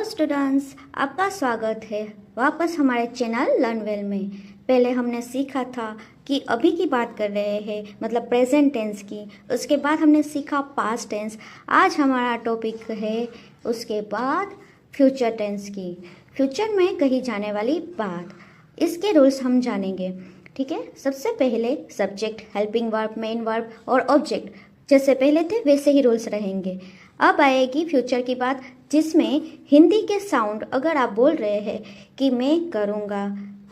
Students, आपका स्वागत है वापस हमारे चैनल लर्न वेल में। पहले हमने सीखा था कि अभी की बात कर रहे हैं, मतलब प्रेजेंट टेंस की। उसके बाद हमने सीखा पास्ट टेंस। आज हमारा टॉपिक है उसके बाद फ्यूचर टेंस की, फ्यूचर में कही जाने वाली बात। इसके रूल्स हम जानेंगे, ठीक है। सबसे पहले subject, helping verb, main verb और ऑब्जेक्ट जैसे पहले थे वैसे ही रूल्स रहेंगे। अब आएगी फ्यूचर की बात, जिसमें हिंदी के साउंड अगर आप बोल रहे हैं कि मैं करूँगा,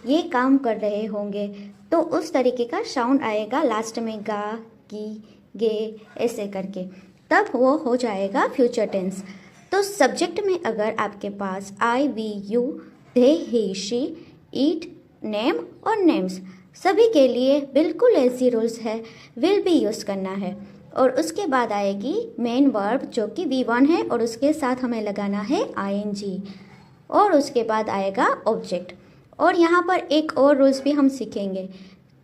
ये काम कर रहे होंगे, तो उस तरीके का साउंड आएगा लास्ट में, गा, की, गे ऐसे करके, तब वो हो जाएगा फ्यूचर टेंस। तो सब्जेक्ट में अगर आपके पास I, we, you, they, he, she, it, name और नेम्स, सभी के लिए बिल्कुल ऐसी रूल्स है, विल भी यूज़ करना है। और उसके बाद आएगी मेन वर्ब जो कि V1 है और उसके साथ हमें लगाना है ING। और उसके बाद आएगा ऑब्जेक्ट। और यहाँ पर एक और रूल्स भी हम सीखेंगे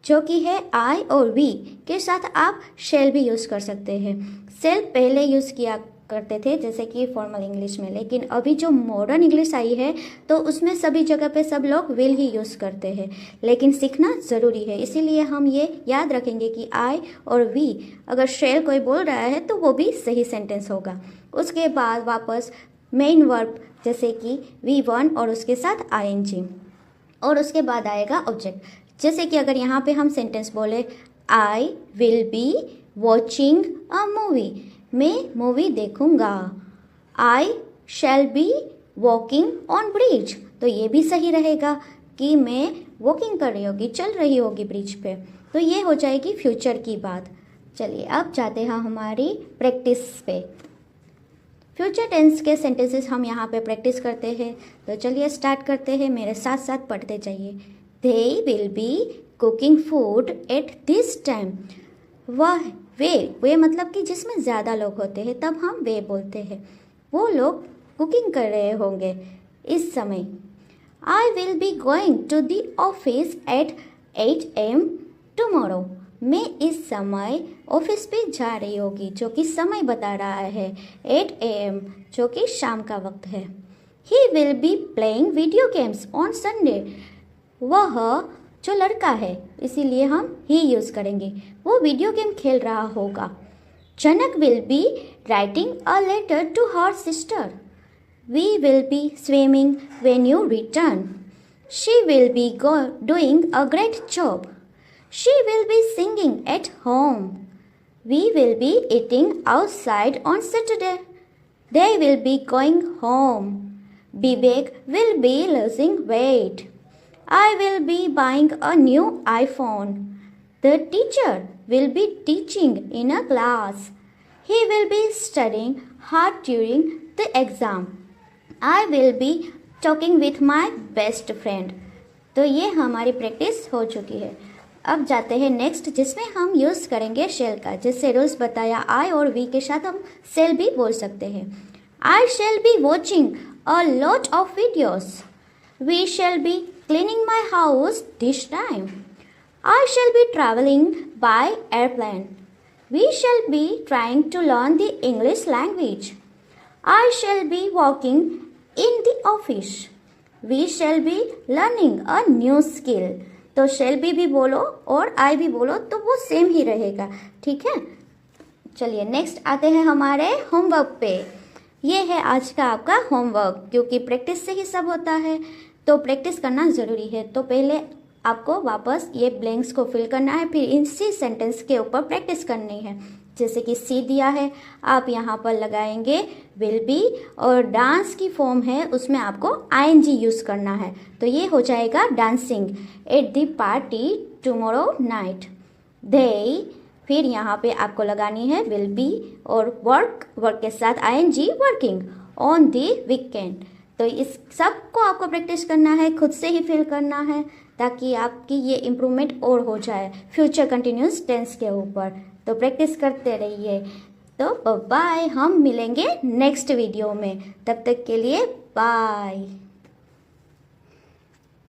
जो कि है I और V के साथ आप शेल भी यूज़ कर सकते हैं। शेल पहले यूज़ किया करते थे जैसे कि फॉर्मल इंग्लिश में, लेकिन अभी जो मॉडर्न इंग्लिश आई है तो उसमें सभी जगह पे सब लोग विल ही यूज़ करते हैं, लेकिन सीखना ज़रूरी है। इसीलिए हम ये याद रखेंगे कि आई और वी अगर शेल कोई बोल रहा है तो वो भी सही सेंटेंस होगा। उसके बाद वापस मेन वर्ब जैसे कि V1 और उसके साथ ING। और उसके बाद आएगा ऑब्जेक्ट, जैसे कि अगर यहाँ पे हम सेंटेंस बोले I will be watching a movie, मैं मूवी देखूंगा। I shall be walking on bridge, तो ये भी सही रहेगा कि मैं वॉकिंग कर रही होगी, चल रही होगी ब्रिज पे। तो ये हो जाएगी फ्यूचर की बात। चलिए अब जाते हैं हमारी प्रैक्टिस पे। फ्यूचर टेंस के सेंटेंसेस हम यहाँ पे प्रैक्टिस करते हैं, तो चलिए स्टार्ट करते हैं, मेरे साथ साथ पढ़ते जाइए। दे will B cooking food at this time. वह वे मतलब कि जिसमें ज़्यादा लोग होते हैं तब हम वे बोलते हैं। वो लोग कुकिंग कर रहे होंगे इस समय। I will be going to the office at 8 AM tomorrow. मैं इस समय ऑफिस पे जा रही होगी, जो कि समय बता रहा है 8 AM, जो कि शाम का वक्त है। He will be playing video games on Sunday. वह जो लड़का है, इसीलिए हम ही यूज़ करेंगे, वो वीडियो गेम खेल रहा होगा। Janak will be writing a letter to her sister. We will be swimming when you return. She will be doing a great job. She will be singing at home. We will be eating outside on Saturday. They will be going home. Vivek will be losing weight. I will be buying a new iPhone. The teacher will be teaching in a class. He will be studying hard during the exam. I will be talking with my best friend. तो ये हमारी practice हो चुकी है। अब जाते हैं next, जिसमें हम यूज़ करेंगे शेल का। जैसे रूल्स बताया, आई और वी के साथ हम शेल भी बोल सकते हैं। I shall be watching a lot of videos. We shall be cleaning my house this time. I shall be traveling by airplane. We shall be trying to learn the English language. I shall be working in the office. We shall be learning a new skill. तो shall be भी बोलो और I भी बोलो तो वो same ही रहेगा, ठीक है। चलिए नेक्स्ट आते हैं हमारे होमवर्क पे। ये है आज का आपका होमवर्क, क्योंकि प्रैक्टिस से ही सब होता है तो प्रैक्टिस करना ज़रूरी है। तो पहले आपको वापस ये ब्लैंक्स को फिल करना है, फिर इसी सेंटेंस के ऊपर प्रैक्टिस करनी है। जैसे कि सी दिया है, आप यहाँ पर लगाएंगे विल बी, और डांस की फॉर्म है उसमें आपको ING यूज़ करना है। तो ये हो जाएगा dancing at the party tomorrow night. They, फिर यहाँ पे आपको लगानी है विल बी, और वर्क के साथ ING working on the weekend. तो इस सब को आपको प्रैक्टिस करना है, खुद से ही फील करना है, ताकि आपकी ये इम्प्रूवमेंट और हो जाए फ्यूचर कंटिन्यूस टेंस के ऊपर। तो प्रैक्टिस करते रहिए। तो बाय, हम मिलेंगे नेक्स्ट वीडियो में, तब तक के लिए बाय।